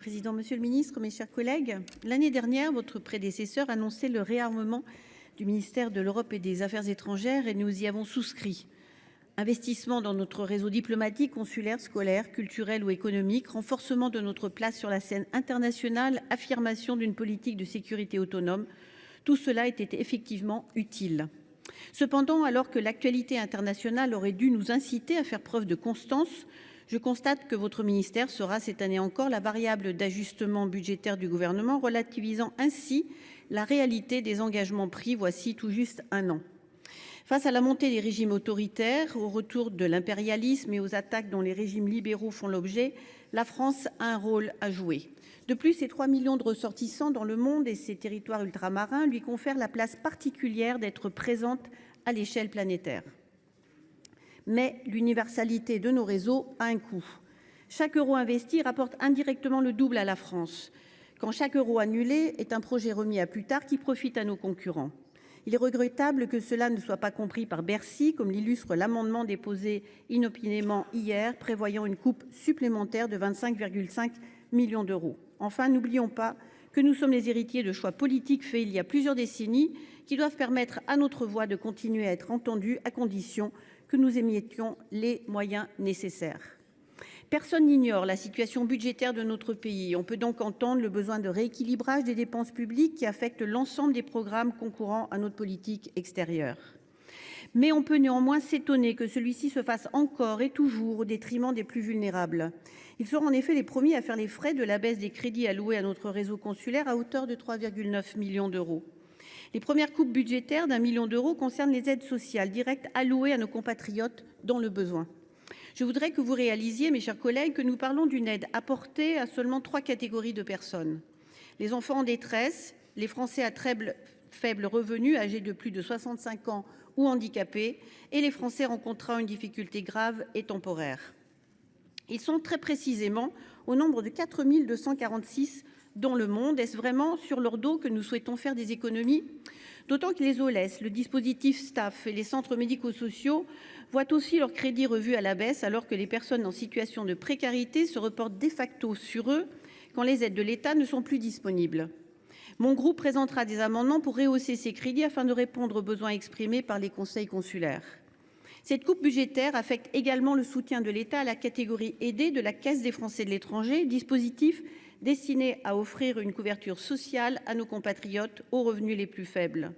Président, Monsieur le Ministre, mes chers collègues, l'année dernière, votre prédécesseur annonçait le réarmement du ministère de l'Europe et des Affaires étrangères et nous y avons souscrit. Investissement dans notre réseau diplomatique, consulaire, scolaire, culturel ou économique, renforcement de notre place sur la scène internationale, affirmation d'une politique de sécurité autonome, tout cela était effectivement utile. Cependant, alors que l'actualité internationale aurait dû nous inciter à faire preuve de constance, je constate que votre ministère sera cette année encore la variable d'ajustement budgétaire du gouvernement, relativisant ainsi la réalité des engagements pris voici tout juste un an. Face à la montée des régimes autoritaires, au retour de l'impérialisme et aux attaques dont les régimes libéraux font l'objet, la France a un rôle à jouer. De plus, ses 3 millions de ressortissants dans le monde et ses territoires ultramarins lui confèrent la place particulière d'être présente à l'échelle planétaire. Mais l'universalité de nos réseaux a un coût. Chaque euro investi rapporte indirectement le double à la France, quand chaque euro annulé est un projet remis à plus tard qui profite à nos concurrents. Il est regrettable que cela ne soit pas compris par Bercy, comme l'illustre l'amendement déposé inopinément hier, prévoyant une coupe supplémentaire de 25,5 millions d'euros. Enfin, n'oublions pas que nous sommes les héritiers de choix politiques faits il y a plusieurs décennies qui doivent permettre à notre voix de continuer à être entendue à condition que nous émettions les moyens nécessaires. Personne n'ignore la situation budgétaire de notre pays. On peut donc entendre le besoin de rééquilibrage des dépenses publiques qui affectent l'ensemble des programmes concourant à notre politique extérieure. Mais on peut néanmoins s'étonner que celui-ci se fasse encore et toujours au détriment des plus vulnérables. Ils seront en effet les premiers à faire les frais de la baisse des crédits alloués à notre réseau consulaire à hauteur de 3,9 millions d'euros. Les premières coupes budgétaires d'1 million d'euros concernent les aides sociales directes allouées à nos compatriotes dans le besoin. Je voudrais que vous réalisiez, mes chers collègues, que nous parlons d'une aide apportée à seulement 3 catégories de personnes. Les enfants en détresse, les Français à très faible revenu, âgés de plus de 65 ans ou handicapés, et les Français rencontrant une difficulté grave et temporaire. Ils sont très précisément au nombre de 4 246 dans le monde. Est-ce vraiment sur leur dos que nous souhaitons faire des économies ? D'autant que les OLES, le dispositif STAFF et les centres médico-sociaux voient aussi leurs crédits revus à la baisse, alors que les personnes en situation de précarité se reportent de facto sur eux quand les aides de l'État ne sont plus disponibles. Mon groupe présentera des amendements pour rehausser ces crédits afin de répondre aux besoins exprimés par les conseils consulaires. Cette coupe budgétaire affecte également le soutien de l'État à la catégorie aidée de la Caisse des Français de l'étranger, dispositif destiné à offrir une couverture sociale à nos compatriotes aux revenus les plus faibles.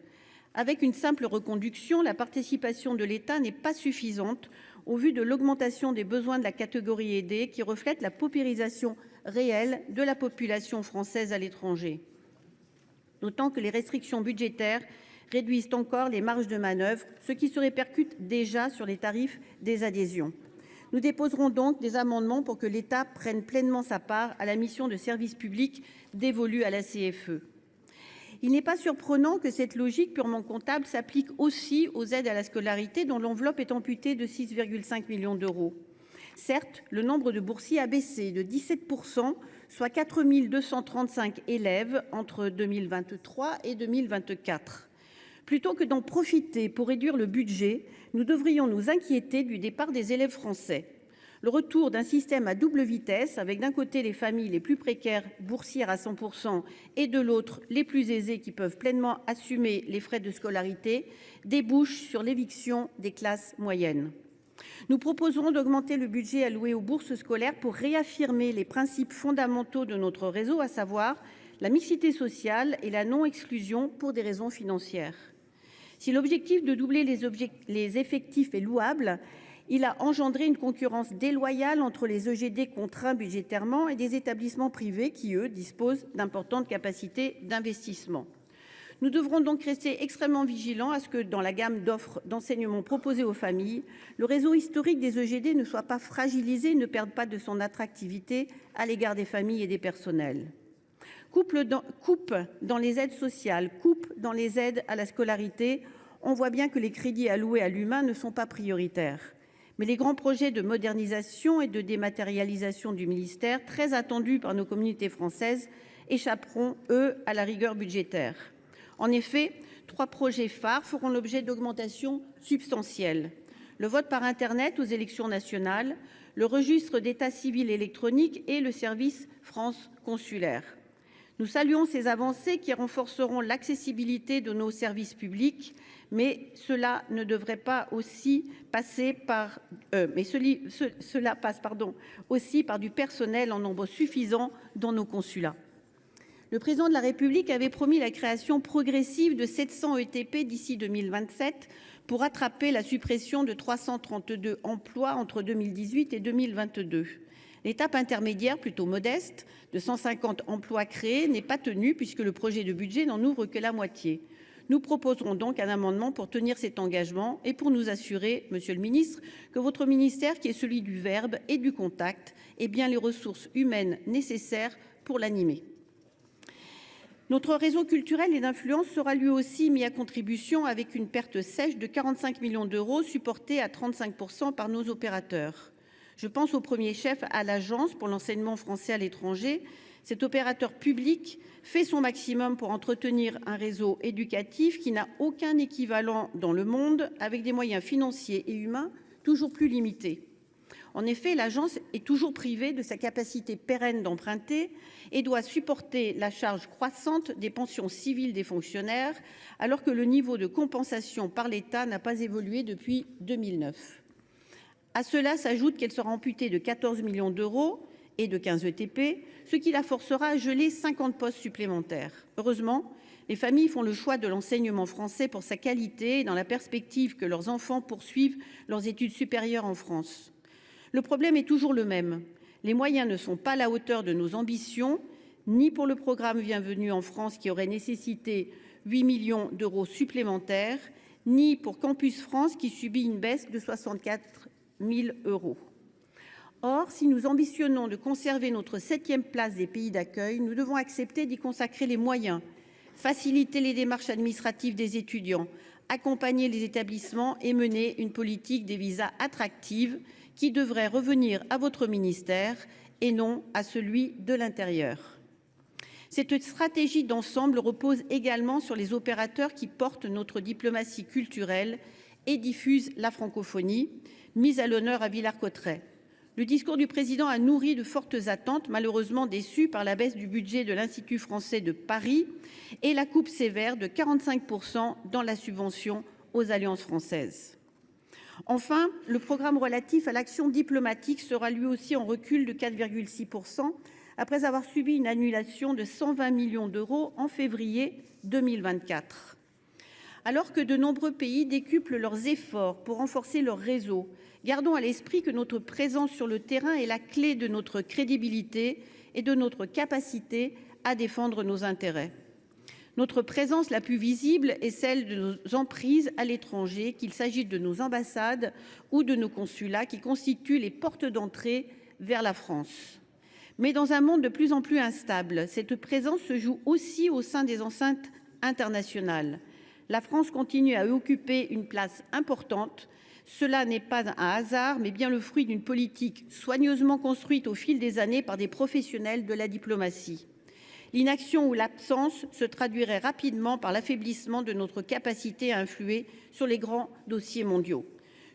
Avec une simple reconduction, la participation de l'État n'est pas suffisante au vu de l'augmentation des besoins de la catégorie aidée qui reflète la paupérisation réelle de la population française à l'étranger. D'autant que les restrictions budgétaires réduisent encore les marges de manœuvre, ce qui se répercute déjà sur les tarifs des adhésions. Nous déposerons donc des amendements pour que l'État prenne pleinement sa part à la mission de service public dévolue à la CFE. Il n'est pas surprenant que cette logique purement comptable s'applique aussi aux aides à la scolarité dont l'enveloppe est amputée de 6,5 millions d'euros. Certes, le nombre de boursiers a baissé de 17%, soit 4 235 élèves entre 2023 et 2024. Plutôt que d'en profiter pour réduire le budget, nous devrions nous inquiéter du départ des élèves français. Le retour d'un système à double vitesse, avec d'un côté les familles les plus précaires, boursières à 100%, et de l'autre les plus aisées qui peuvent pleinement assumer les frais de scolarité, débouche sur l'éviction des classes moyennes. Nous proposerons d'augmenter le budget alloué aux bourses scolaires pour réaffirmer les principes fondamentaux de notre réseau, à savoir la mixité sociale et la non-exclusion pour des raisons financières. Si l'objectif de doubler les effectifs est louable, il a engendré une concurrence déloyale entre les EGD contraints budgétairement et des établissements privés qui, eux, disposent d'importantes capacités d'investissement. Nous devrons donc rester extrêmement vigilants à ce que, dans la gamme d'offres d'enseignement proposées aux familles, le réseau historique des EGD ne soit pas fragilisé et ne perde pas de son attractivité à l'égard des familles et des personnels. Coupe dans les aides sociales, coupe dans les aides à la scolarité, on voit bien que les crédits alloués à l'humain ne sont pas prioritaires. Mais les grands projets de modernisation et de dématérialisation du ministère, très attendus par nos communautés françaises, échapperont, eux, à la rigueur budgétaire. En effet, 3 projets phares feront l'objet d'augmentations substantielles. Le vote par Internet aux élections nationales, le registre d'état civil électronique et le service France consulaire. Nous saluons ces avancées qui renforceront l'accessibilité de nos services publics, mais cela passe aussi par du personnel en nombre suffisant dans nos consulats. Le Président de la République avait promis la création progressive de 700 ETP d'ici 2027 pour rattraper la suppression de 332 emplois entre 2018 et 2022. L'étape intermédiaire, plutôt modeste, de 150 emplois créés n'est pas tenue puisque le projet de budget n'en ouvre que la moitié. Nous proposerons donc un amendement pour tenir cet engagement et pour nous assurer, monsieur le ministre, que votre ministère, qui est celui du verbe et du contact, ait bien les ressources humaines nécessaires pour l'animer. Notre réseau culturel et d'influence sera lui aussi mis à contribution avec une perte sèche de 45 millions d'euros supportée à 35 % par nos opérateurs. Je pense au premier chef à l'Agence pour l'enseignement français à l'étranger. Cet opérateur public fait son maximum pour entretenir un réseau éducatif qui n'a aucun équivalent dans le monde, avec des moyens financiers et humains toujours plus limités. En effet, l'agence est toujours privée de sa capacité pérenne d'emprunter et doit supporter la charge croissante des pensions civiles des fonctionnaires, alors que le niveau de compensation par l'État n'a pas évolué depuis 2009. À cela s'ajoute qu'elle sera amputée de 14 millions d'euros et de 15 ETP, ce qui la forcera à geler 50 postes supplémentaires. Heureusement, les familles font le choix de l'enseignement français pour sa qualité et dans la perspective que leurs enfants poursuivent leurs études supérieures en France. Le problème est toujours le même. Les moyens ne sont pas à la hauteur de nos ambitions, ni pour le programme Bienvenue en France qui aurait nécessité 8 millions d'euros supplémentaires, ni pour Campus France qui subit une baisse de 64 000 euros. Or, si nous ambitionnons de conserver notre 7e place des pays d'accueil, nous devons accepter d'y consacrer les moyens, faciliter les démarches administratives des étudiants, accompagner les établissements et mener une politique des visas attractive qui devrait revenir à votre ministère et non à celui de l'Intérieur. Cette stratégie d'ensemble repose également sur les opérateurs qui portent notre diplomatie culturelle et diffusent la francophonie, mise à l'honneur à Villers-Cotterêts. Le discours du président a nourri de fortes attentes, malheureusement déçues par la baisse du budget de l'Institut français de Paris et la coupe sévère de 45 % dans la subvention aux alliances françaises. Enfin, le programme relatif à l'action diplomatique sera lui aussi en recul de 4,6 % après avoir subi une annulation de 120 millions d'euros en février 2024. Alors que de nombreux pays décuplent leurs efforts pour renforcer leur réseau, gardons à l'esprit que notre présence sur le terrain est la clé de notre crédibilité et de notre capacité à défendre nos intérêts. Notre présence la plus visible est celle de nos emprises à l'étranger, qu'il s'agisse de nos ambassades ou de nos consulats, qui constituent les portes d'entrée vers la France. Mais dans un monde de plus en plus instable, cette présence se joue aussi au sein des enceintes internationales. La France continue à occuper une place importante. Cela n'est pas un hasard, mais bien le fruit d'une politique soigneusement construite au fil des années par des professionnels de la diplomatie. L'inaction ou l'absence se traduirait rapidement par l'affaiblissement de notre capacité à influer sur les grands dossiers mondiaux.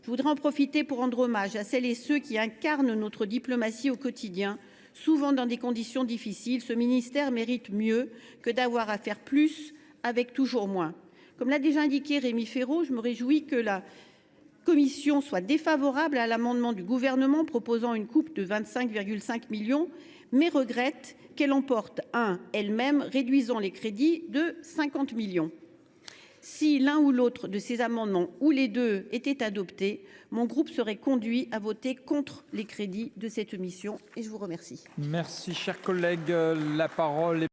Je voudrais en profiter pour rendre hommage à celles et ceux qui incarnent notre diplomatie au quotidien, souvent dans des conditions difficiles. Ce ministère mérite mieux que d'avoir à faire plus avec toujours moins. Comme l'a déjà indiqué Rémi Féraud, je me réjouis que la commission soit défavorable à l'amendement du Gouvernement proposant une coupe de 25,5 millions, mais regrette qu'elle emporte elle-même, réduisant les crédits de 50 millions. Si l'un ou l'autre de ces amendements, ou les deux, était adopté, mon groupe serait conduit à voter contre les crédits de cette mission. Et je vous remercie. Merci, cher collègue. La parole est